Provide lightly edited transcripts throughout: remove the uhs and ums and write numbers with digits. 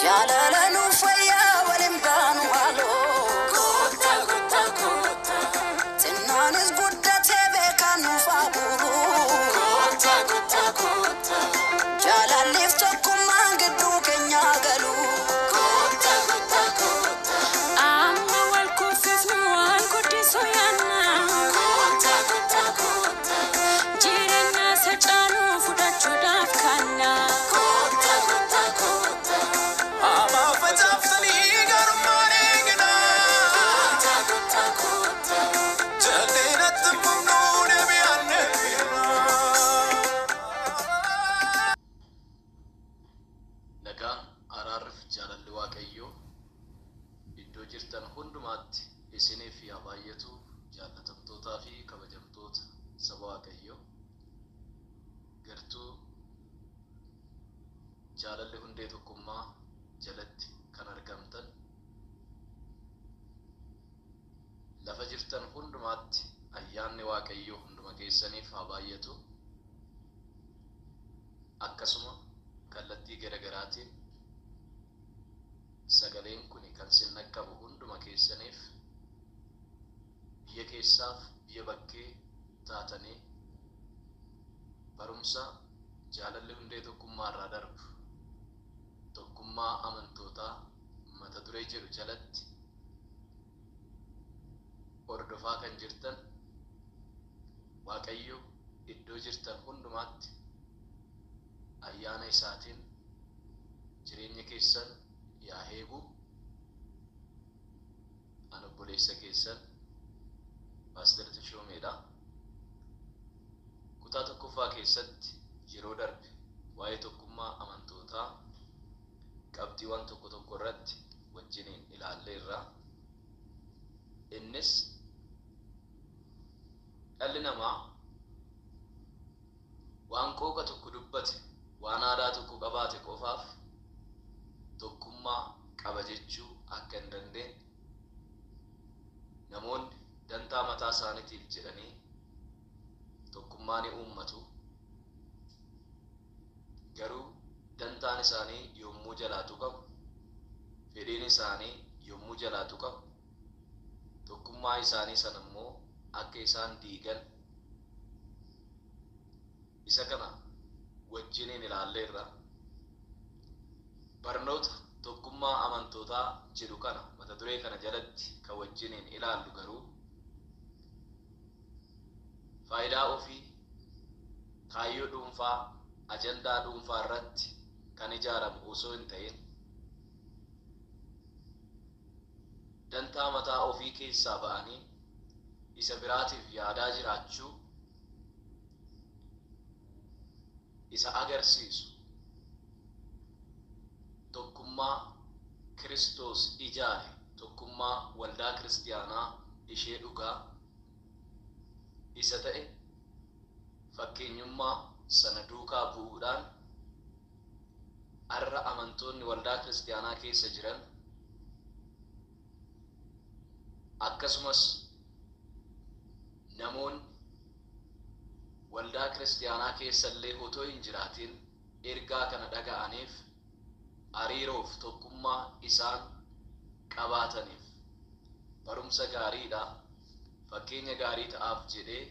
Jaalala nufayyaa waliin baanu haaloo. Koota koota koota. Sinnaanis guddatee beekan nufaa bu'uu. Koota koota koota. Jaalalliif tokkummaan gidduu keenyaa galuu. Koota koota koota. Amma wal kuufifnu waan guddisuu yaadna. Koota koota koota. Jireenya sacaaluu fudhachuudhaaf kanna. Koota koota koota. Ama facaafsanii garumaan eegna. Koota koota koota. Jallinatti mumnuu deebi'an deebi'na. Nagaan araarriif jaalalli Waaqayyoo iddoo jirtan hundumaatti isiniif yaa baay'atu jaallatamtootaa fi kabajamtoota saba Waaqayyoo gartuu jaalalli hundee tokkummaa jalatti kan argamtan lafa jirtan hundumaatti ayyaanni Waaqayyoo hunduma keessaniif haa baay'atu akkasuma kallattii garagaraatiin sagaleen kun kan sin qabu hunduma keessaniif biyya keessaaf biyya bakkee taatanii barumsa jaalalli hundee tokkummaa irraa darbu tokkummaa amantootaa mata duree jedhu jalatti hordofaa kan jirtan Waaqayyo iddoo jirtan hundumaatti ayyaana isaatiin jireenya keessan yaa eegu an obboleessa keessan Pastor Tashoomeedha. Kutaa tokkoffaa keessatti yeroo darbe waa'ee tokkummaa amantootaa qabxiiwwan tokko tokko irratti wajjiniin ilaalleerra. Innis dhalli namaa waan qooqa tokko dubbate waan aadaa tokko qabaate qofaaf tokkummaa qaba jechuu akka hin dandeenye namoonni dantaa mataa isaaniitiif jedhanii tokkummaa ni uummatu. Garuu dantaan isaanii yommuu jalaatu qabu fedhiin isaanii yommuu jalaatu qabu tokkummaa isaanii sana immoo akka isaan diigan isa kana wajjiniin ilaalleerra. Barnoota tokkummaa amantootaa jedhu kana mata duree kana jalatti kan wajjiniin ilaallu garuu faayidaa ofii kaayyoo dhuunfaa ajandaa dhuunfaa irratti kan ijaaramu osoo hin ta'in dantaa mataa ofii keessaa ba'anii isa biraatiif yaadaa jiraachuu isa agarsiisu tokkummaa Kiristoos ijaare tokkummaa waldaa kiristiyaanaa ishee dhugaa isa ta'e fakkeenyummaa sana duukaa bu'uudhaan arra amantoonni waldaa kiristiyaanaa keessa jiran akkasumas namoonni waldaa kiristiyaanaa keessa illee otoo hin jiraatin ergaa kana dhaga'aniif hariiroof tokkummaa isaan qabaataniif barumsa gaariidha fakkeenya gaarii ta'aaf jedhee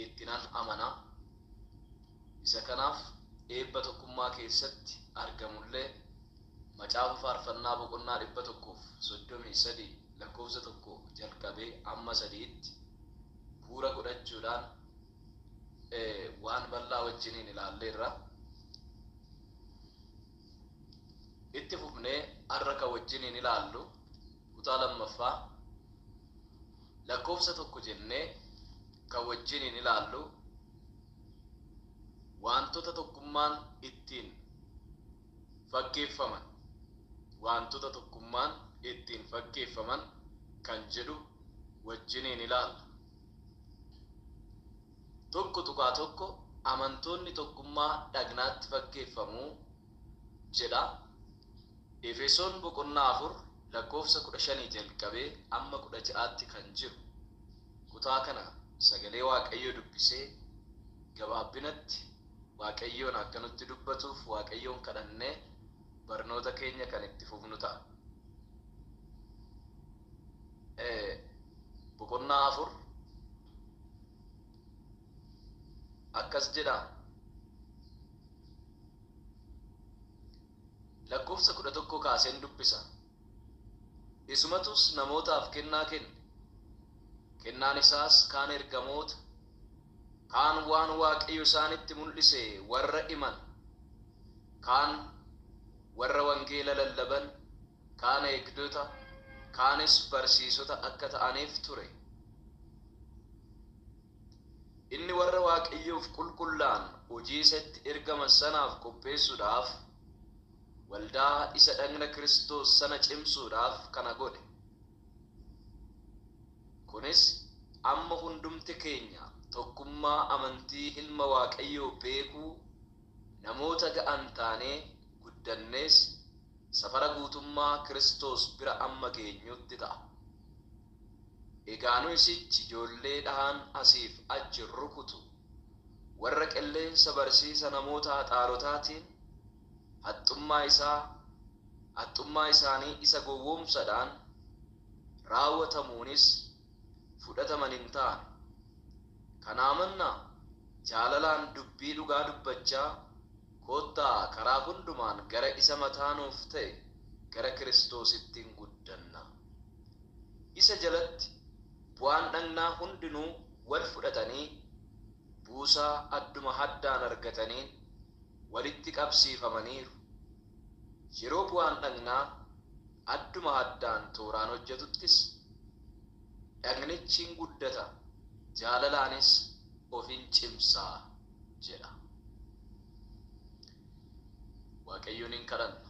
ittinan amana. Isa kanaaf eebba tokkummaa keessatti argamullee macaafa faarfannaa boqonnaa 133 lakkoofsa 1 jalqabee amma 3tti bu'uura godhachuudhaan waan bal'aa wajjiniin ilaalleerra. Itti fufnee har'a kan wajjiniin ilaallu kutaa lammaffaa lakkoofsa 1 jennee kan wajjiniin ilaallu wantoota tokkummaan ittiin fakkeeffaman wantoota tokkummaan ittiin fakkeeffaman kan jedhu wajjiniin ilaalla. Tokko tuqaa tokko amantoonni tokkummaa dhagnaatti fakkeeffamuu jedha. Efesoon boqonnaa 4 lakkoofsa 15 jalqabee amma 16tti kan jiru kutaa kana sagalee Waaqayyoo dubbisee gabaabinatti Waaqayyoon akka nutti dubbatuuf Waaqayyoon kadhannee barnoota keenya kan itti fufnu ta'a. Boqonnaa 4 akkas jedha. Lakkoofsa 11 kaaseen dubbisa. Isumatus namootaaf kennaa kenne. Kennaan isaas kaan ergamoota, kaan waan Waaqayyo isaanitti mul'ise warra himan, kaan warra wangeela lallaban, kaan eegdota, kaanis barsiisota akka ta'aniif ture. Inni warra Waaqayyoof qulqullaan hojii isatti ergaman sanaaf qopheessuudhaaf, waldaa isa dhagna Kiristoos sana cimsuudhaaf kana godhe. Kunis amma hundumti keenya tokkummaa amantii Ilma Waaqayyoo beekuu, namoota ga'an taanee guddannees safara guutummaa Kiristoos bira amma geenyutti ta'a. Egaa nu isichi ijoollee dhahaan asiif achi rukutu, warra qilleensa barsiisa namoota haxaalotaatiin haxxummaa isaanii isa gowwoomsadhaan raawwatamuunis fudhataman hin taane. Kanaa mannaa jaalalaan dubbii dhugaa dubbachaa koottaa karaa hundumaan gara isa mataa nuuf ta'e gara Kiristoositti hin guddanna. Isa jalatti bu'aan dhagnaa hundinuu wal fudhatanii buusaa adduma haddaan argataniin walitti qabsiifamaniiru. Yeroo bu'aan dhagnaa adduma haddaan tooraan hojjetuttis dhagnichi hin guddata, jaalalaanis ofin cimsaa jedha. Waaqayyoon hin kadhanna.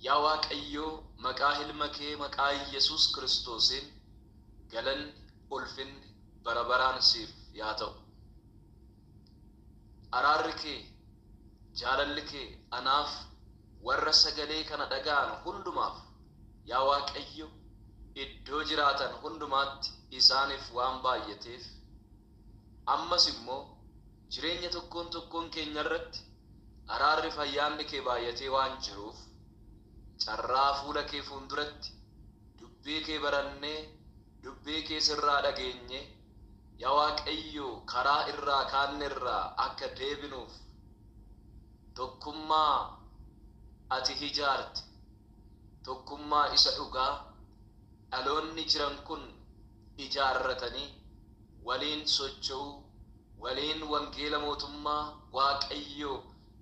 Yaa Waaqayyoo, maqaa Ilma kee maqaa Yesuus Kiristoosiin galanni ulfinni bara baraan siif yaa ta'u. Araarri kee, jaalalli kee anaaf warra sagalee kana dhaga'an hundumaaf yaa Waaqayyo iddoo jiraatan hundumaatti isaaniif waan baay'ateef, ammas immoo jireenya tokkoon tokkoon keenya irratti araarri fayyaanni kee baay'atee waan jiruuf, carraa fuula kee fuulduratti dubbii kee barannee dubbii kee sirraa dhageenye yaa Waaqayyo karaa irraa kaanne irraa akka deebinuuf tokkummaa ati ijaarte, tokkummaa isa dhugaa dhaloonni jiran kun ijaarratanii waliin socho'uu, waliin wangeela mootummaa Waaqayyoo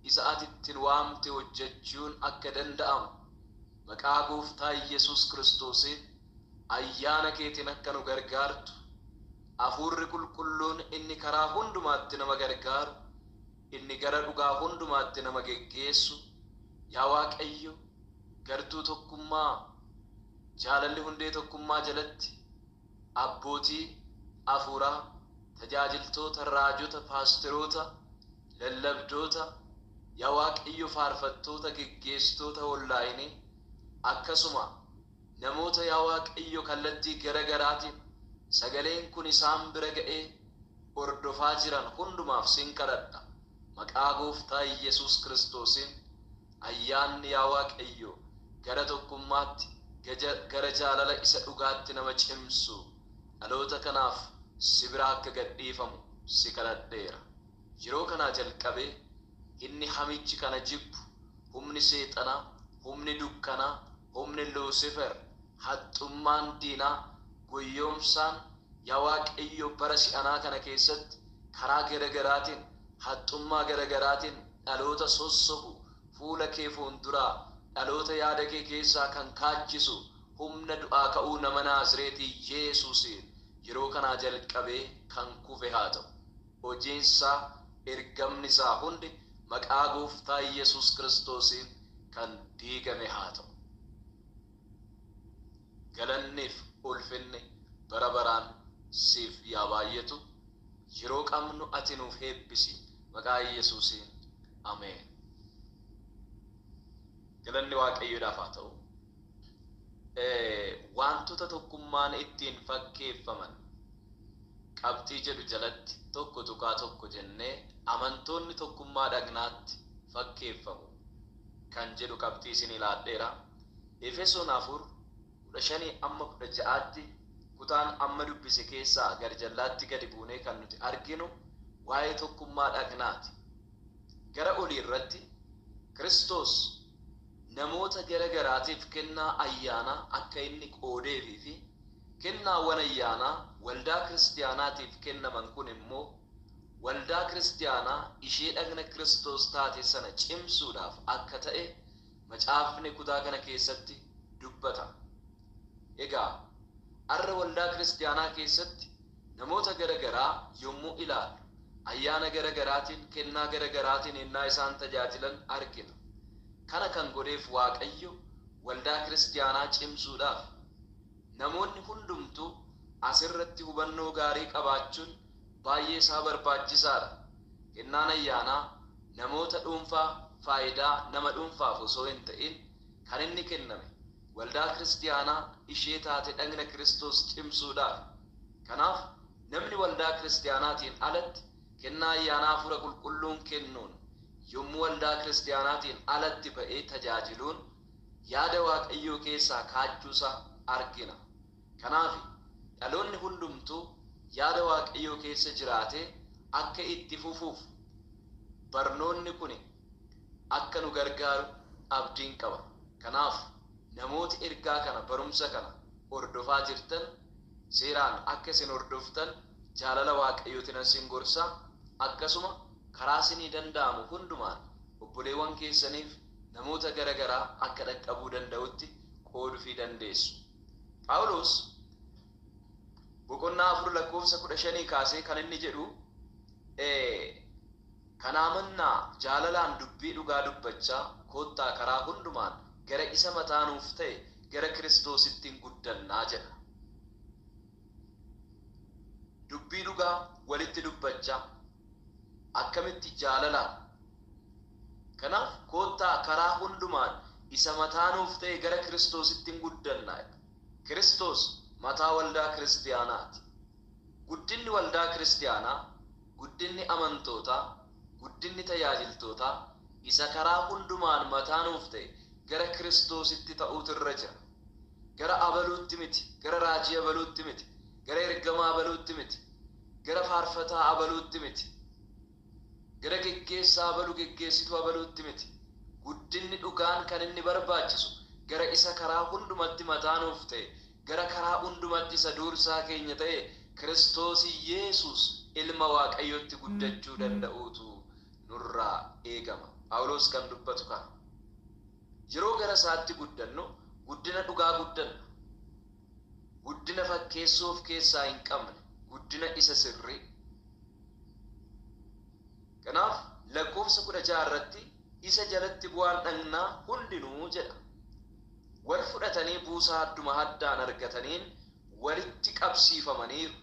isa ati ittiin waamte hojjechuun akka danda'amu maqaa Gooftaa Yesuus Kiristoosiin ayyaana keetiin akka nu gargaartu, Hafuurri Qulqulluun inni karaa hundumaatti nama gargaaru, inni gara dhugaa hundumaatti nama geggeessu yaa Waaqayyo gartuu tokkummaa, jaalalli hundee tokkummaa jalatti abbootii hafuuraa, tajaajiltoota, raajota, paasteroota, lallabdoota, yaa Waaqayyo faarfattoota, geggeessitoota onlaayinii, akkasuma namoota yaa Waaqayyo kallattii garagaraatiin sagaleen kun isaan bira ga'ee hordofaa jiran hundumaaf sin kadhadha. Maqaa Gooftaa Yesuus Kiristoosiin ayyaanni yaa Waaqayyo gara tokkummaatti, gara jaalala isa dhugaatti nama cimsu dhaloota kanaaf si bira akka gadhiifamu si kadhadheera. Yeroo kanaa jalqabee inni hamichi kana jibbu, humni seexanaa, humni dukkanaa, humni Luusifer, haxxummaan diinaa, guyyoomsaan yaa Waaqayyo bara si'anaa kana keessatti karaa garagaraatiin, haxxummaa garagaraatiin dhaloota sossobu fuula kee fuulduraa dhaloota yaada kee keessaa kan kaachisu humna du'aa ka'uu nama Naazreetii Yesuusiin yeroo kanaa jalqabee kan kufe haa ta'u. Hojiinsaa, ergamni isaa hundi maqaa Gooftaa Yesuus Kiristoosiin kan diigame haa ta'u. Galanniif ulfinni bara baraan siif yaa baay'atu. Yeroo qabnu ati nuuf eebbisi maqaa Yesuusiin. Ameen. Galanni Waaqayyoodhaaf haa ta'u. Wantoota tokkummaan ittiin fakkeeffaman qabxii jedhu jalatti tokko tuqaa tokko jennee amantoonni tokkummaa dhagnaatti fakkeeffamu. kan jedhu qabxii isin ilaadheera. Efesoon 4:15 amma 16tti kutaan amma dubbise keessaa garjallaatti gadi buunee kan nuti arginu waa'ee tokkummaa dhagnaati. Gara olii irratti Kiristoos namoota garagaraatiif kennaa ayyaanaa akka inni qoodeefii fi kennaawwan ayyaanaa waldaa kiristaanaatiif kennaman kun immoo waldaa kiristaanaa ishee dhagna Kiristoos taate sana cimsuudhaaf akka ta'e macaafni kutaa kana keessatti dubbata. Egaa arra waldaa kiristaanaa keessatti namoota garagaraa yommuu ilaalu ayyaana garagaraatiin kennaa garagaraatiin innaa isaan tajaajilan argina. Kana kan godheef Waaqayyo waldaa kiristaanaa cimsuudhaaf namoonni hundumtuu asirratti hubannoo gaarii qabaachuun baay'ee isaa barbaachisaadha. Kennaan ayyaanaa namoota dhuunfaa faayidaa nama dhuunfaaf osoo hin ta'in kan inni kenname waldaa kiristaanaa ishee taate dhagna Kiristoos cimsuudhaaf. Kanaaf namni waldaa kiristaanaatiin alatti kennaa ayyaanaa hafuura qulqulluun kennuun yommuu waldaa kiristaanaatiin alatti ba'ee tajaajiluun yaada Waaqayyoo keessaa kaachuusaa argina. Kanaaf dhaloonni hundumtuu yaada Waaqayyoo keessa jiraatee akka itti fufuuf barnoonni kun akka nu gargaaru abdiin qaba. Kanaaf namooti ergaa kana barumsa kana hordofaa jirtan seeraan akka isin hordoftan jaalala Waaqayyootiin isin gorsa. Akkasuma karaa isinii danda'amu hundumaan obboleewwan keessaniif namoota garagaraa akka dhaqqabuu danda'utti qooduu dandeessu. Phaawulos boqonnaa 4:15 kaasee kan inni jedhu kanaamannaa jaalalaan dubbii dhugaa dubbachaa koottaa karaa hundumaan gara isa mataa nuuf ta'e gara Kiristoositti guddannaa jedha. Dubbii dhugaa walitti dubbachaa akkamitti jaalalaan. Kanaaf koottaa karaa hundumaan isa mataa nuuf ta'e gara Kiristoositti guddannaa. Kiristoos mataa waldaa kiristaanaati. Guddinni waldaa kiristaanaa, guddinni amantootaa, guddinni tajaajiltootaa isa karaa hundumaan mataa nuuf ta'e gara Kiristoositti ta'uutu irra jira. Gara abaluutti miti, gara raajii abaluutti miti, gara ergamaa abaluutti miti, gara faarfataa abaluutti miti, gara geggeessaa abaluu geggeessituu abaluutti miti. Guddinni dhugaan kan inni barbaachisu gara isa karaa hundumatti mataa nuuf ta'e, gara karaa hundumatti isa duursaa keenya ta'e Kiristoos Yesuus ilma Waaqayyootti guddachuu danda'uutu nurraa eegama. Phaawulos kan dubbatu kana. Yeroo gara isaatti guddannu guddina dhugaa guddanna. Guddina fakkeessoo of keessaa hin qabne, guddina isa sirrii. Kanaaf lakkoofsa 16 irratti isa jalatti bu'aan dhagnaa hundinuu jedha. Wal fudhatanii buusaa adduma addaan argataniin walitti qabsiifamaniiru.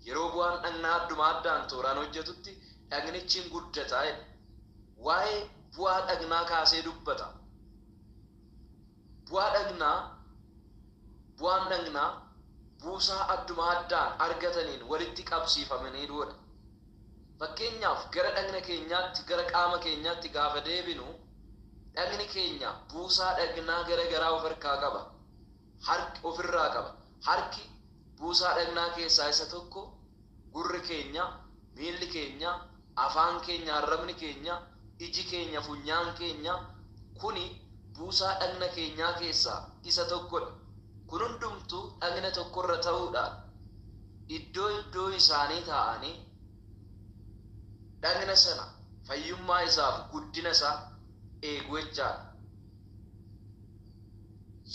Yeroo bu'aan dhagnaa adduma addaan tooraan hojjetutti dhagnichi guddataa jedha. Waa'ee bu'aa dhagnaa kaasee dubbata. Bu'aan dhagnaa buusaa adduma addaan argataniin walitti qabsiifamaniiruudha. Fakkeenyaaf gara dhagna keenyaatti, gara qaama keenyaatti gaafa deebinu dhagni keenya buusaa dhagnaa garagaraa of harkaa qaba. Harki ofirraa qaba. Harki buusaa dhagnaa keessaa isa tokko, gurri keenya, miilli keenya, afaan keenya, arrabni keenya, iji keenya, funyaan keenya kuni buusaa dhagna keenyaa keessaa isa tokkodha. Kun hundumtuu dhagna tokkorra ta'uudhaan iddoo isaanii taa'anii dhagna sana fayyummaa isaaf guddina isaa eeguu jechaadha.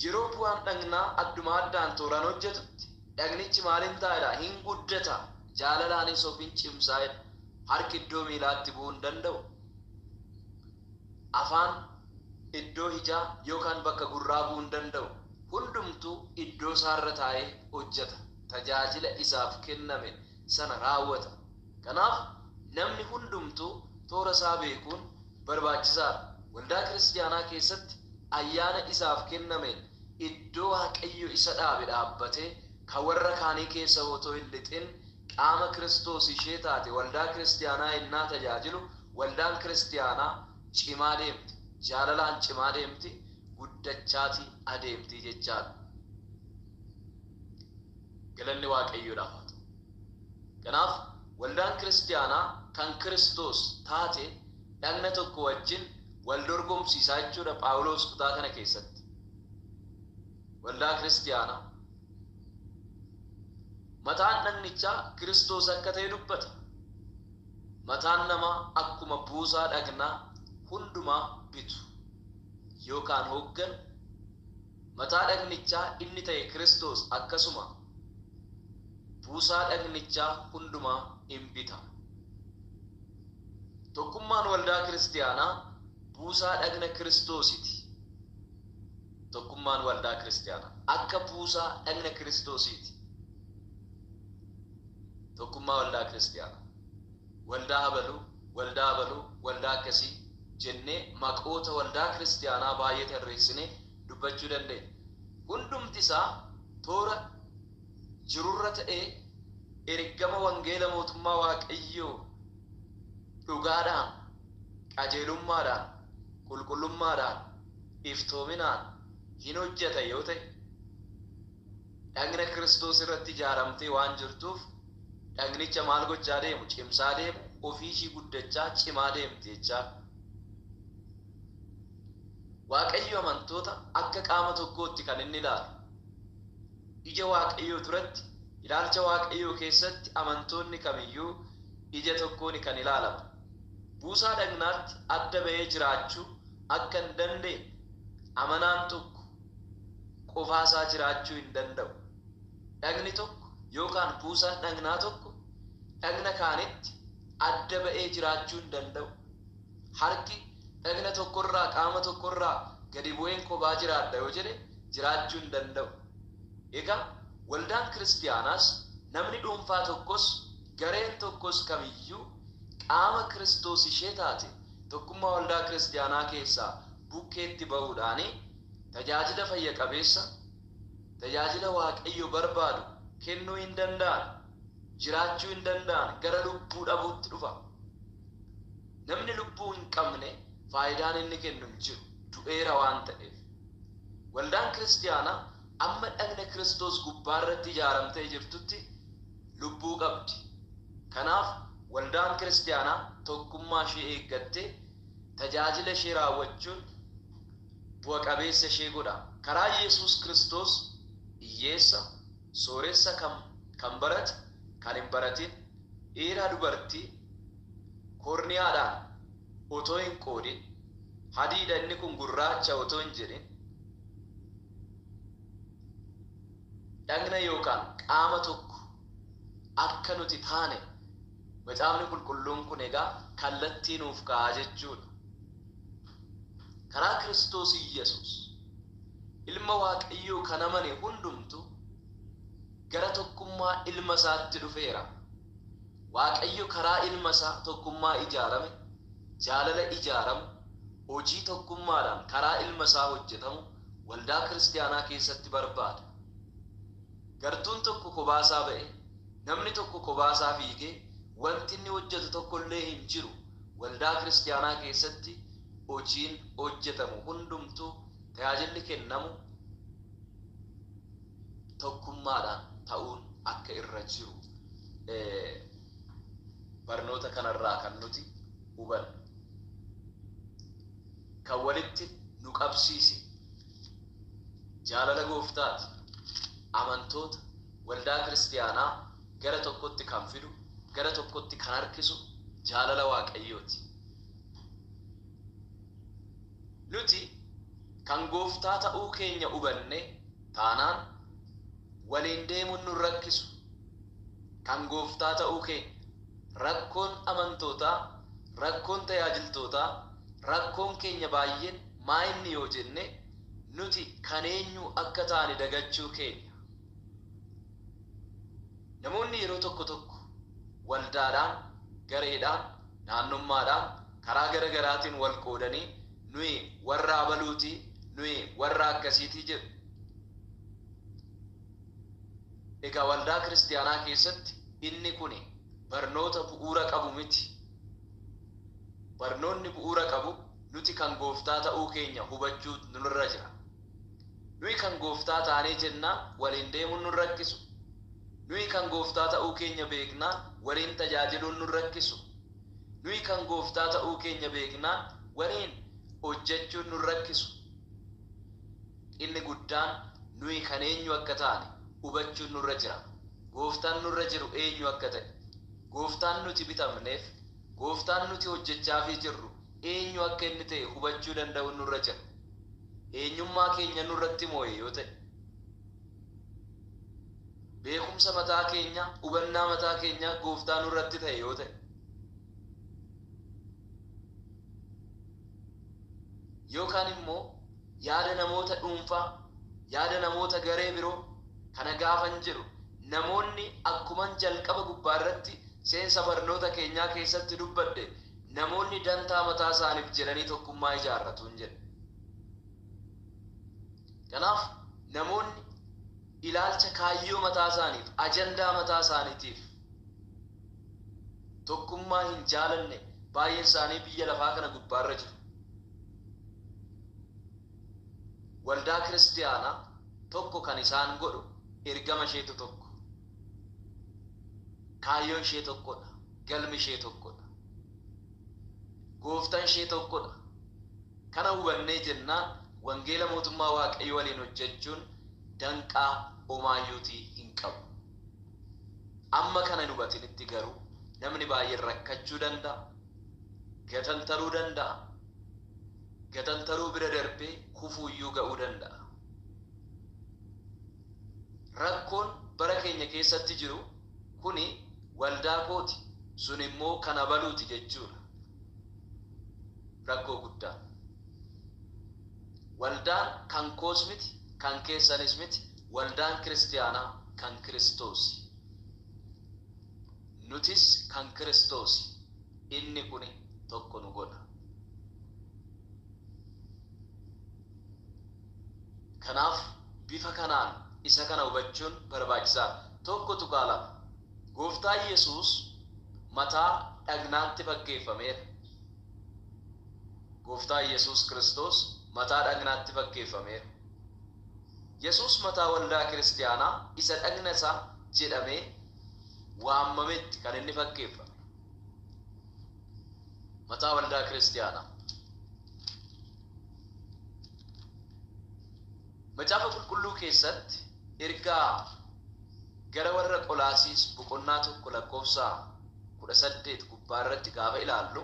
Yeroo bu'aan dhagnaa adduma addaan tooraan hojjetutti dhagnichi maaliin taa'edha? Hin guddata. Jaalalaanis of hin cimsaa'edha. Harki iddoo miilaatti bu'uu hin danda'u. Afaan iddoo ijaa yookaan bakka gurraa bu'uu hin danda'u. Hundumtuu iddoo isaarra taa'ee hojjeta. Tajaajila isaaf kenname sana raawwata. Kanaaf namni hundumtuu toora isaa beekuun barbaachisaadha. Waldaa kiristaanaa keessatti ayyaana isaaf kennameen iddoo Waaqayyo isa dhaabe dhaabbatee kan warra kaanii keessa otoo hin lixin qaama Kiristoos ishee taate waldaa kiristaanaa innaa tajaajilu waldaan kiristaanaa cimaa deemti. jaalalaan cimaa deemti, guddachaati adeemti jechaadha. Galanni Waaqayyoodhaaf haa ta'u. Kanaaf waldaan kiristaanaa kan Kiristoos taate dhagna tokko wajjin wal dorgomsiisaa jechuudha Phaawulos kutaa kana keessatti. Waldaa kiristaanaa mataan dhagnichaa Kiristoos akka ta'e dubbata. Mataan namaa akkuma buusaa dhagnaa hundumaa bitu yookaan hoogganu, mataa dhagnichaa inni ta'e Kiristoos akkasuma buusaa dhagnichaa hundumaa in bita. Tokkummaan waldaa kiristaanaa buusaa dhagna Kiristoositi. Tokkummaan waldaa kiristaanaa akka buusaa dhagna Kiristoositi. Tokkummaa waldaa kiristaanaa waldaa habaluu, waldaa habaluu, waldaa akkasii jennee maqoota waldaa kiristaanaa baay'ee tarreessinee dubbachuu dandeenya. Hundumti isaa toora jirurra ta'ee ergama wangeela mootummaa Waaqayyoo dhugaadhaan, qajeelummaadhaan, qulqullummaadhaan, iftoominaan hin hojjeta yoo ta'e dhagna Kiristoos irratti ijaaramtee waan jirtuuf dhagnicha maal gochaa deemu? Cimsaa deemu, ofii ishii guddachaa cimaa deemti jechaa. Waaqayyo amantoota akka qaama tokkootti kan inni ilaalu. Ija Waaqayyoo duratti, ilaalcha Waaqayyoo keessatti amantoonni kamiyyuu ija tokkoon kan ilaalamu. Buusaa dhagnaatti adda ba'ee jiraachuu akka hin dandeenye amanaan tokko qofaasaa jiraachuu hin danda'u. Dhagni tokko yookaan buusaan dhagnaa tokko dhagna kaanitti adda ba'ee jiraachuu hin danda'u. Harki dhagna tokkorraa qaama tokkorraa gadi bu'een kophaa jiraadha yoo jedhe jiraachuu hin danda'u. Egaa waldaan kiristaanaas namni dhuunfaa tokkos gareen tokkos kamiyyuu qaama Kiristoos ishee taate tokkummaa waldaa kiristaanaa keessaa bukkeetti ba'uudhaani tajaajila fayya qabeessa, tajaajila Waaqayyo barbaadu kennuu hin danda'an, jiraachuu hin danda'an, gara lubbuu dhabuutti dhufa. Namni lubbuu hin qabne faayidaan inni kennu hin jiru, du'eera waan ta'eef. Waldaan kiristaanaa amma dhagna Kiristoos gubbaarratti ijaaramtee jirtutti lubbuu qabdi. Kanaaf waldaan kiristaanaa tokkummaa ishee eeggattee tajaajila ishee raawwachuun bu'a qabeessa ishee godha. Karaa Yesuus Kiristoos hiyyeessa, sooressa kan barate, kan hin baratin, dhiira dubartii korniyaadhaan otoo hin qoodin, hadiidha inni kun gurraacha otoo hin jedhin, dhagna yookaan qaama tokko akka nuti taane macaafni qulqulluun kun egaa kallattii nuuf kaa'aa jechuudha. Karaa Kiristoos Yesuus ilma Waaqayyoo kan amane hundumtu gara tokkummaa ilma isaatti dhufeera. Waaqayyo karaa ilma isaa tokkummaa ijaarame, jaalala ijaaramu, hojii tokkummaadhaan karaa ilma isaa hojjetamu waldaa kiristaanaa keessatti barbaada. Gartuun tokko kobaasaa ba'e, namni tokko kobaasaa fiigee wanti inni hojjetu tokkollee hin jiru. Waldaa kiristaanaa keessatti hojiin hojjetamu hundumtuu tajaajilli kennamu tokkummaadhaan ta'uun akka irra jiru barnoota kanarraa kan nuti hubannu. Kan walitti nu qabsiise jaalala Gooftaati. Amantoota waldaa kiristaanaa gara tokkotti kan fidu, gara tokkotti kan harkisu jaalala Waaqayyooti. Nuti kan Gooftaa ta'uu keenya hubanne taanaan waliin deemuun nu rakkisu. Kan Gooftaa ta'uu keenya rakkoon amantootaa, rakkoon tajaajiltootaa, rakkoon keenya baay'een maa inni yoo jenne nuti kan eenyu akka taane dagachuu keenya. Namoonni yeroo tokko tokko waldaadhaan, gareedhaan, naannummaadhaan karaa gara garaatiin wal qoodanii nuyi warra abaluutii, nuyi warra akkasiitii jedhu. Egaa waldaa kiristaanaa keessatti inni kun barnoota bu'uura qabu miti. Barnoonni bu'uura qabu nuti kan gooftaa ta'uu keenya hubachuu nurra jira. Nuyi kan gooftaa taanee jennaan waliin deemuun nun rakkisu. Nuyi kan gooftaa ta'uu keenya beeknaan waliin tajaajiluun nun rakkisu. Nuyi kan gooftaa ta'uu keenya beeknaan waliin hojjechuun nun rakkisu. Inni guddaan nuyi kan eenyu akka taane hubachuun nurra jira. Gooftaan nurra jiru eenyu akka ta'e, gooftaan nuti bitamneef, gooftaan nuti hojjechaafii jirru eenyu akka inni ta'e hubachuu danda'uun nurra jira. Eenyummaa keenya nurratti moo'e yoo ta'e, beekumsa mataa keenya, hubannaa mataa keenya gooftaa nurratti ta'e yoo ta'e, yookaan immoo yaada namoota dhuunfaa, yaada namoota garee biroo kana gaafan jiru namoonni akkuman jalqaba gubbaa irratti seensa barnoota keenyaa keessatti dubbadde namoonni dantaa mataa isaaniif jedhanii tokkummaa ijaarratu hin jedhe. Kanaaf namoonni ilaalcha kaayyoo mataa isaaniif, ajandaa mataa isaaniitiif tokkummaa hin jaalanne baay'een isaanii biyya lafaa kana gubbaarra jiru. Waldaa kiristiyaanaa tokko kan isaan godhu ergama isheetu tokko, kaayyoon ishee tokkodha, galmi ishee tokkodha, gooftaan ishee tokkodha. Kana hubannee jennaan wangeela mootummaa Waaqayyoo waliin hojjechuun danqaa homaayyuutii hin qabu. Amma kana hin hubatinitti garuu namni baay'een rakkachuu danda'a, gatantaruu danda'a, gatantaruu bira darbee kufuuyyuu ga'uu danda'a. Rakkoon bara keenya keessatti jiru kuni waldaa kooti, sun immoo kana baluuti jechuudha. Rakkoo guddaa. Waldaan kan koos miti, kan keessanis miti, waldaan kiristiyaanaa kan Kiristoosi. Nutis kan Kiristoosi. Inni kuni tokko nu godha. Kanaaf bifa kanaan isa kana hubachuun barbaachisaadha. Tokko tuqaa lama. Gooftaa Yesuus mataa dhagnaatti fakkeeffameera. Gooftaa Yesuus Kiristoos mataa dhagnaatti fakkeeffameera. Yesuus mataa waldaa kiristiyaanaa isa dhagna isaa jedhamee waamametti kan inni fakkeeffame. Mataa waldaa kiristiyaanaa. Macaafa qulqulluu keessatti ergaa gara warra Qolaasiis boqonnaa 1:18 gubbaa irratti gaafa ilaallu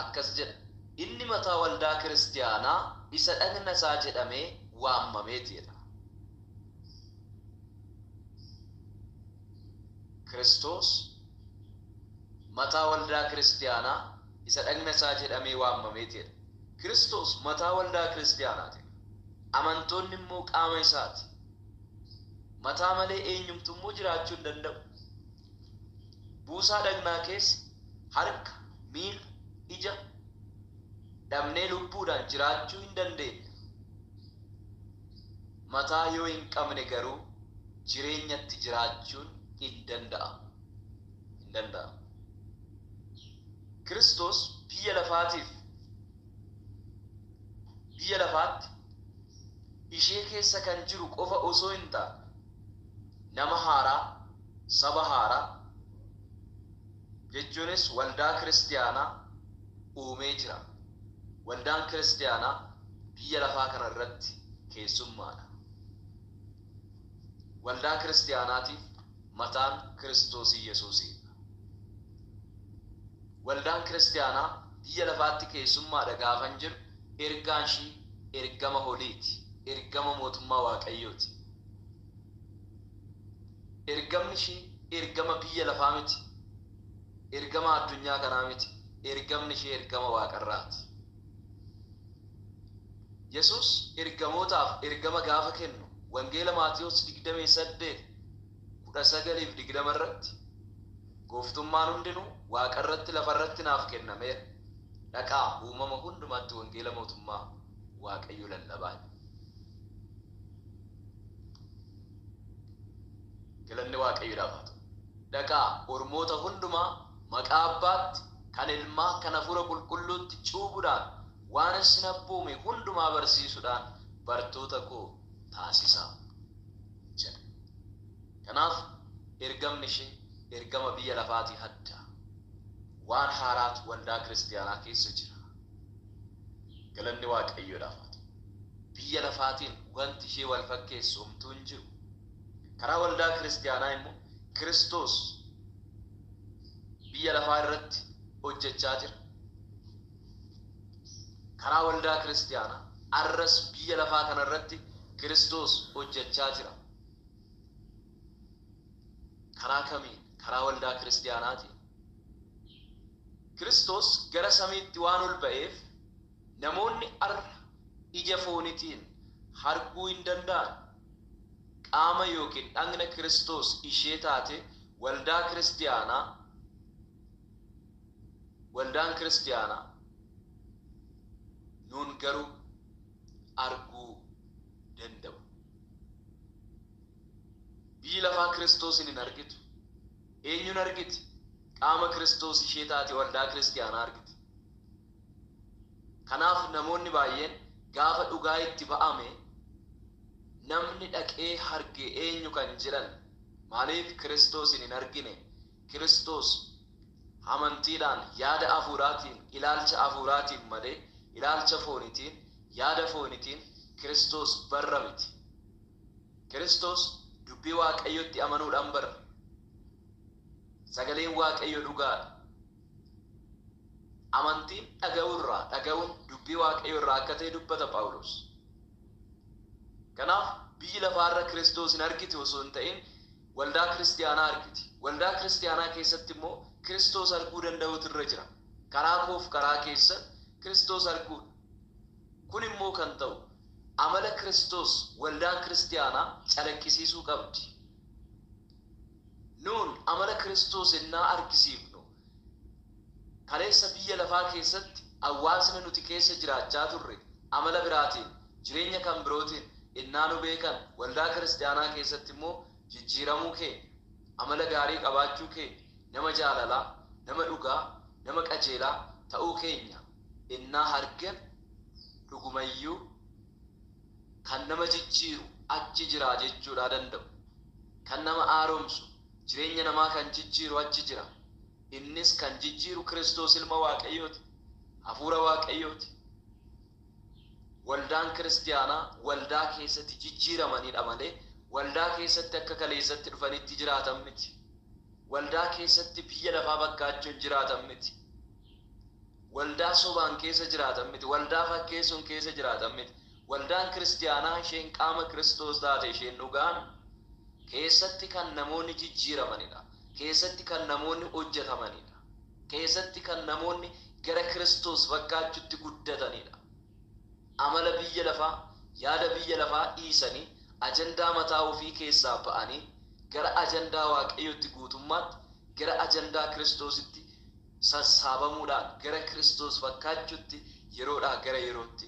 akkas jedha. Inni mataa waldaa kiristiyaanaa isa dhagna isaa jedhamee waamameeti jedha. Kiristoos mataa waldaa kiristiyaanaa isa dhagna isaa jedhamee waamameeti jedha. Kiristoos mataa waldaa kiristiyaanaati. Amantoonni immoo qaama isaati. Mataa malee eenyumtu immoo jiraachuu hin danda'u. Buusaa dhagnaa keessa harka, miila, ija dhabnee lubbuudhaan jiraachuu hin dandeenya. Mataa yoo hin qabne garuu jireenyatti jiraachuun hin danda'amu. Hin danda'amu. Kiristoos biyya lafaatti ishee keessa kan jiru qofa osoo hin taane nama haaraa, saba haaraa jechuunis waldaa kiristiyaanaa uumee jira. Waldaan kiristiyaanaa biyya lafaa kana irratti keessummaadha. Waldaa kiristiyaanaatiif mataan Kiristoos Yesuusidha. Waldaan kiristiyaanaa biyya lafaatti keessummaadha gaafan jiru ergaan ishii ergama holiiti, ergama mootummaa Waaqayyooti. Ergamni ishii ergama biyya lafaa miti, ergama addunyaa kanaa miti, ergamni ishii ergama Waaqarraati. Yesuus ergamootaaf ergama gaafa kennu wangeela Maatiyos 28:19-20 irratti gooftummaan hundinuu Waaqarratti lafarratti naaf kennameera. Dhaqaa uumama hundumaatti wangeela mootummaa Waaqayyo lallabaa. Galanni Waaqayyoodhaaf haa ta'u. dhaqaa ormoota hundumaa maqaa Abbaatti kan Ilmaa kan Hafuura Qulqulluutti cuubuudhaan waan isin abboome hundumaa barsiisuudhaan bartoota koo taasisaa jedha. Kanaaf ergamni ishee ergama biyya lafaatii adda. Waan haaraatu waldaa kiristaanaa keessa jira. Galanni Waaqayyoodhaaf haa ta'u. Biyya lafaatiin wanti ishee wal fakkeessu homtuu hin jiru. Karaa waldaa kiristaanaa immoo Kiristoos biyya lafaa irratti hojjechaa jira. Karaa waldaa kiristaanaa arras biyya lafaa kana irratti Kiristoos hojjechaa jira. Karaa kamiin? Karaa waldaa kiristaanaatiin. Kiristoos gara samiitti waan ol ba'eef namoonni arra ija foonitiin arguu hin danda'an. Qaama yookiin dhagna Kiristoos ishee taate waldaan kiristaanaa nuun garuu arguu danda'u. Biyyi lafaa Kiristoosin hin argitu. Eenyuun argiti? Qaama Kiristoos ishee taate waldaa kiristaanaa argiti. Kanaaf namoonni baay'een gaafa dhugaa itti ba'ame namni dhaqee arge eenyu kan jedhan. Maaliif Kiristoosin hin argine? Kiristoos amantiidhaan yaada hafuuraatiin ilaalcha hafuuraatiin malee ilaalcha foonitiin yaada foonitiin Kiristoos barra miti. Kiristoos dubbii Waaqayyotti amanuudhaan barra. Sagaleen Waaqayyo dhugaadha. Amantiin dhaga'uun dubbii Waaqayyo irraa akka ta'e dubbata Phaawulos. Kanaaf biyyi lafaarra Kiristoos hin argiti osoo hin ta'in waldaa kiristaanaa argiti. Waldaa kiristaanaa keessatti immoo Kiristoos arguu danda'utu irra jira. Karaa koof karaa keessa Kiristoos arguudha. Kun immoo kan ta'u amala Kiristoos waldaan kiristaanaa calaqqisiisuu qabdi. Nuun amala Kiristoos innaa argisiifnu kaleessa biyya lafaa keessatti hawaasni nuti keessa jiraachaa turre amala biraatiin jireenya kan birootiin innaa nu beekan waldaa kiristaanaa keessatti immoo jijjiiramuu keenya amala gaarii qabaachuu keenya nama jaalalaa nama dhugaa nama qajeelaa ta'uu keenya innaa argan dhugumayyuu kan nama jijjiiru achi jira jechuudha danda'u. Kan nama haaromsu jireenya namaa kan jijjiiru achi jira. Innis kan jijjiiru Kiristoos ilma Waaqayyooti. Hafuura Waaqayyooti. Waldaan kiristaanaa waldaa keessatti jijjiiramanidha malee waldaa keessatti akka kaleessatti dhufanitti jiraatan miti. Waldaa keessatti biyya lafaa bakkaachuun jiraatan miti. Waldaa sobaan keessa jiraatan miti. Waldaa fakkeessuun keessa jiraatan miti. Waldaan kiristaanaa isheen qaama Kiristoos taate isheen dhugaan keessatti kan namoonni jijjiiramanidha. Keessatti kan namoonni hojjetamanidha. Keessatti kan namoonni gara Kiristoos fakkaachuutti guddatanidha. Amala biyya lafaa, yaada biyya lafaa dhiisanii ajandaa mataa ofii keessaa ba'anii gara ajandaa Waaqayyootti guutummaatti gara ajandaa Kiristoositti sassaabamuudhaan gara Kiristoos fakkaachuutti yeroodhaa gara yerootti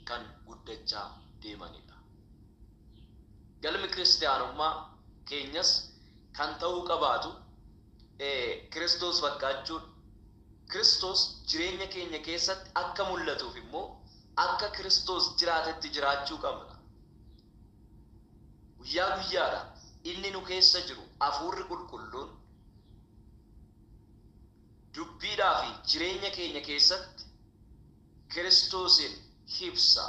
kan guddachaa deemanidha. Galmi kiristaanummaa keenyas kan ta'uu qabaatu Kiristoos fakkaachuudha. Kiristoos jireenya keenya keessatti akka mul'atuuf immoo akka Kiristoos jiraatetti jiraachuu qabna. Guyyaa guyyaadhaan inni nu keessa jiru Hafuurri Qulqulluun dubbiidhaa fi jireenya keenya keessatti Kiristoosin ibsa.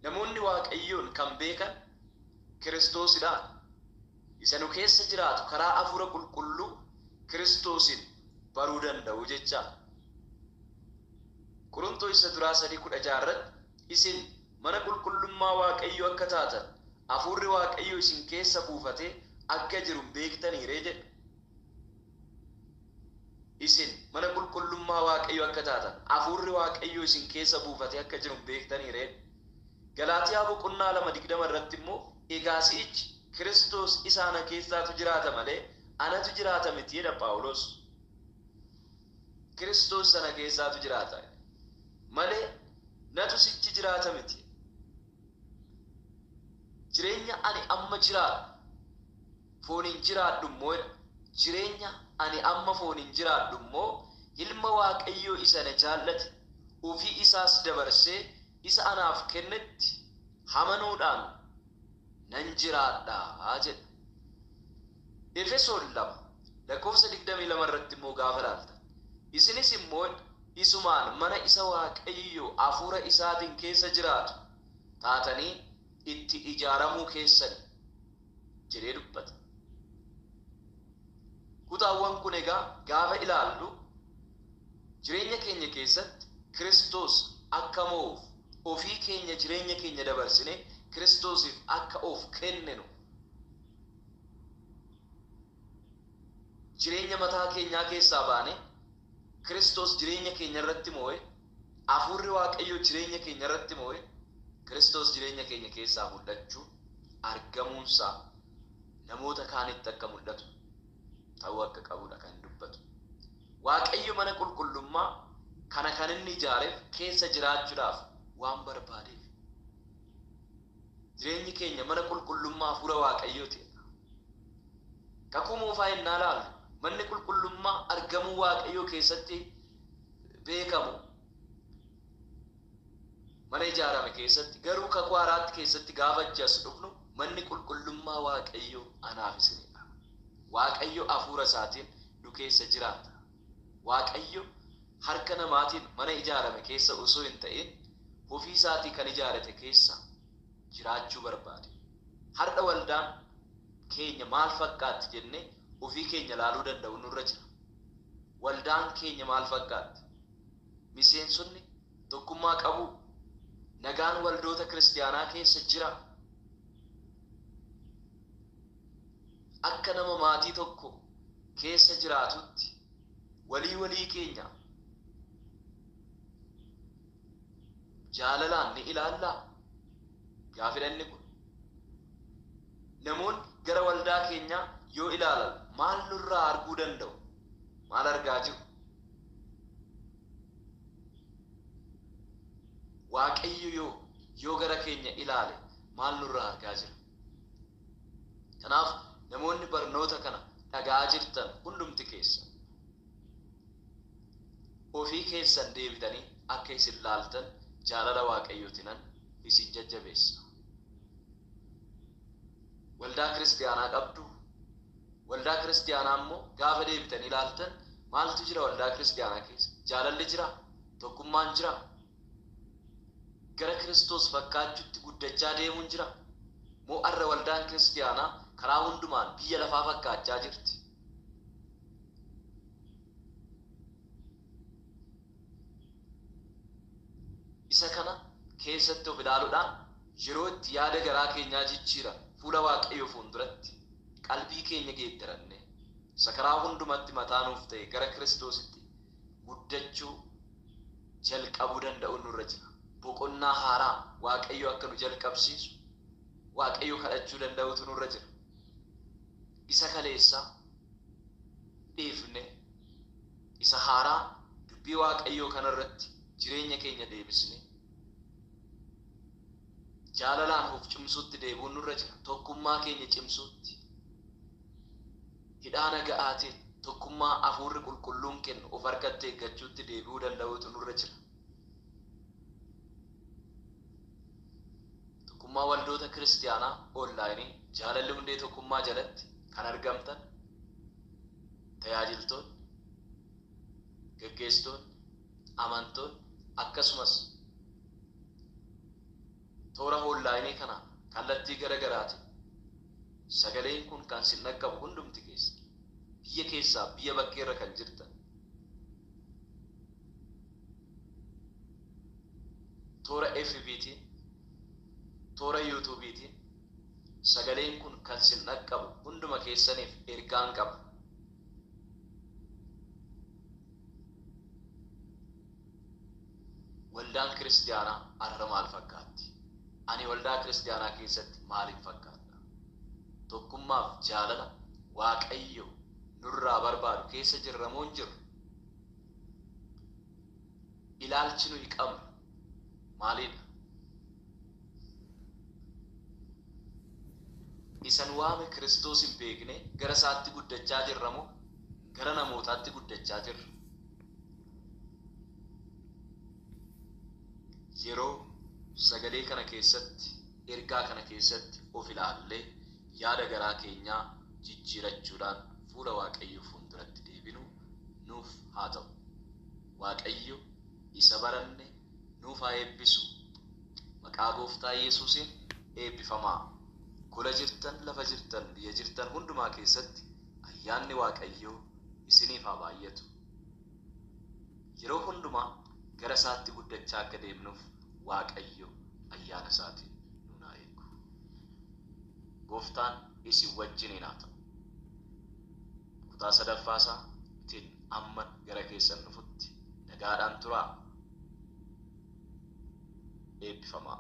Namoonni Waaqayyoon kan beekan Kiristoosidhaan. Isa nu keessa jiraatu karaa Hafuura Qulqulluu Kiristoosin baruu danda'u jecha. Qorontoos 3:16 isin mana qulqullummaa Waaqayyoo akka taatan Hafuurri Waaqayyoo isin keessa buufatee akka jiru beektaniiree jedha. Isin mana qulqullummaa Waaqayyoo akka taatan Hafuurri Waaqayyoo isin keessa buufatee akka jiru beektaniiree. Galaatiyaa 2:20 irratti immoo egaa si'ichi Kiristoos isaana keessaatu jiraata malee anatu jiraata miti jedha Phaawulos. Kiristoos sana keessaatu jiraata malee natu sichi jiraata miti. Jireenya ani amma jiraadhu fooniin jiraadhu immoo jireenya ani amma fooniin jiraadhu immoo ilma Waaqayyoo isa na jaallate ofii isaas dabarsee isa anaaf kennetti amanuudhaan nan jiraadhaa jedha. Efesoon 2:22 irratti immoo gaafa ilaaltan isinis immoo isumaan mana isa Waaqayyoo hafuura isaatiin keessa jiraatu taatanii itti ijaaramuu keessan jedhee dubbata. Kutaawwan kun egaa gaafa ilaallu jireenya keenya keessatti Kiristoos akka moo'uuf ofii keenya jireenya keenya dabarsine Kiristoosiif akka of kenninu jireenya mataa keenyaa keessaa baane Kiristoos jireenya keenya irratti moo'e hafuurri Waaqayyoo jireenya keenya irratti moo'e Kiristoos jireenya keenya keessaa mul'achuu argamuunsaa namoota kaanitti akka mul'atu ta'uu akka qabudha kan dubbatu. Waaqayyo mana qulqullummaa kana kan inni ijaareef keessa jiraachuudhaaf waan barbaadeef jireenyi keenya mana qulqullummaa hafuura Waaqayyooti. Kakuu moofaa innaa ilaallu manni qulqullummaa argamuu Waaqayyoo keessatti beekamu mana ijaarame keessatti garuu kakuu haaraatti keessatti gaafa as dhufnu manni qulqullummaa Waaqayyoo anaaf isinidha. Waaqayyo hafuura isaatiin nu keessa jiraata. Waaqayyo harka namaatiin mana ijaarame keessa osoo hin ta'in ofii isaatii kan ijaarate keessa jiraachuu barbaade. Har'a waldaan keenya maal fakkaatti jennee ofii keenya laaluu danda'u nurra jira. Waldaan keenya maal fakkaatti? Miseensonni tokkummaa qabu. Nagaan waldoota kiristaanaa keessa jira. Akka nama maatii tokko keessa jiraatutti walii keenya jaalalaan ni ilaallaa. Gaafidhanni kun namoonni gara waldaa keenyaa yoo ilaalan maal nurraa arguu danda'u? Maal argaa jiru? Waaqayyo yoo gara keenya ilaale maal nurraa argaa jira? Kanaaf namoonni barnoota kana dhagaa jirtan hundumti keessa ofii keessan deebitanii akka isin laaltan jaalala Waaqayyootiin isin jajjabeessa. Waldaa kiristaanaa qabdu. Waldaa kiristaanaa immoo gaafa deebitanii ilaaltan maaltu jira waldaa kiristaanaa keessa? Jaalalli jira? Tokkummaan jira? Gara Kiristoos fakkaachuutti guddachaa deemuun jira? Moo arra waldaan kiristaanaa karaa hundumaan biyya lafaa fakkaachaa jirti? Isa kana keessatti of ilaaluudhaan yeroo itti yaada garaa keenyaa jijjiira fuula Waaqayyoo fuulduratti qalbii keenya geeddaranne isa karaa hundumatti mataa nuuf ta'e gara Kiristoositti guddachuu jalqabuu danda'u nurra jira. Boqonnaa haaraa Waaqayyo akka nu jalqabsiisu Waaqayyo kadhachuu danda'utu nurra jira. Isa kaleessaa dhiifne isa haaraa dubbii Waaqayyoo kanarratti jireenya keenya deebisne jaalalaan of cimsuutti deebi'uun nurra jira. Tokkummaa keenya cimsuutti hidhaa naga'aatiin tokkummaa hafuurri qulqulluun kennu of harkatti eeggachuutti deebi'uu danda'utu nurra jira. Tokkummaa waldoota kiristaanaa onlaayinii jaalalli hundee tokkummaa jalatti kan argamtan tajaajiltoonni, gaggeessitoonni, amantoonni akkasumas toora onlaayinii kana kallattii garaagaraatiin sagaleen kun kan sin dhaqqabu hundumti keessa biyya keessaa biyya bakkeerra kan jirtan toora FBtiin toora YouTubetiin sagaleen kun kan sin dhaqqabu hunduma keessaniif ergaan qaba. Waldaan kiristaanaa har'a maal fakkaatti? Ani waldaa kiristaanaa keessatti maaliin fakkaata? Tokkummaaf jaalala Waaqayyo nurraa barbaadu keessa jirra moo hin jirru? Ilaalchi nuyi qabnu maalidha? isan waame Kiristoos hin beekne gara isaatti guddachaa jirra moo gara namootaatti guddachaa jirra? Yeroo sagalee kana keessatti ergaa kana keessatti of ilaallee yaada garaa keenyaa jijjiirachuudhaan fuula Waaqayyoo fuulduratti deebinu nuuf haa ta'u. Waaqayyo isa baranne nuuf haa eebbisu. Maqaa Gooftaa Yesuusiin eebbifamaa. Gola jirtan, lafa jirtan, biyya jirtan hundumaa keessatti ayyaanni Waaqayyoo isiniif haa baay'atu. Yeroo hundumaa gara isaatti guddachaa akka deemnuuf Waaqayyo ayyaana isaatiin nu haa eegu. Gooftaan isin wajjin haa ta'u. Kutaa sadaffaasaa ittiin amma gara keessan dhufutti nagaadhaan turaa. Eebbifamaa.